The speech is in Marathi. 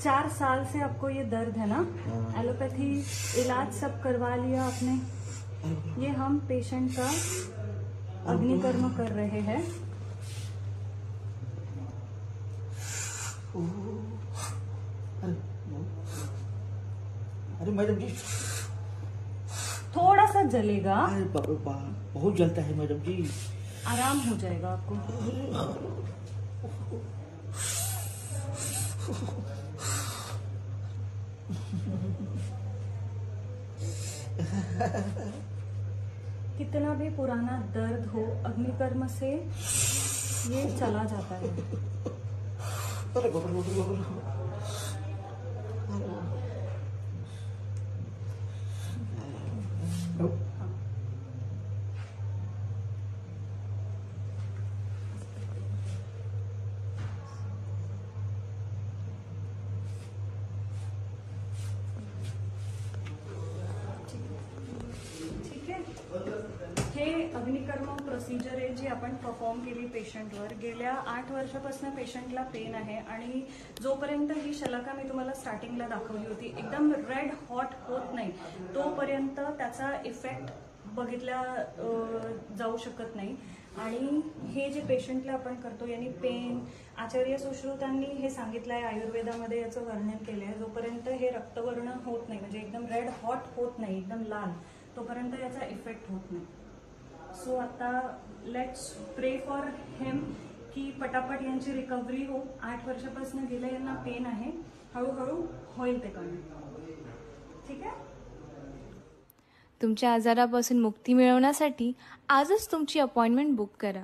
4 साल से आपको ये दर्द है ना? एलोपैथी इलाज सब करवा लिया आपने? ये हम पेशेंट का अग्निकर्म कर रहे हैं। अरे मैडम जी, थोड़ा सा जलेगा। अरे बहुत जलता है मैडम जी। आराम हो जाएगा आपको। कितना भी पुराना दर्द हो, अग्निकर्म से ये चला जाता है। अरे बाबा, हे अग्निकर्म प्रोसिजर आहे जे आपण परफॉर्म केली पेशंटवर। गेल्या 8 वर्षापासून पेशंटला पेन आहे आणि जोपर्यंत ही शलाका मी तुम्हाला स्टार्टिंगला दाखवली होती एकदम रेड हॉट होत नाही तोपर्यंत त्याचा इफेक्ट बघितला जाऊ शकत नाही। आणि हे जे पेशंटला आपण करतो यांनी पेन, आचार्य सुश्रुतांनी हे सांगितलंय, आयुर्वेदामध्ये याचं वर्णन केलंय, जोपर्यंत हे रक्तवर्ण होत नाही म्हणजे एकदम रेड हॉट होत नाही, एकदम लाल, तोपर्यंत याचा इफेक्ट होत नाही। सो आता लेट्स प्रे फॉर हिम की पटापट यांची रिकव्हरी हो। 8 वर्षापासून गेले यांना पेन आहे, हळूहळू होईल ते कमी। ठीक आहे? तुमच्या आजारापासून मुक्ती मिळवण्यासाठी आजच तुमची अपॉइंटमेंट बुक करा।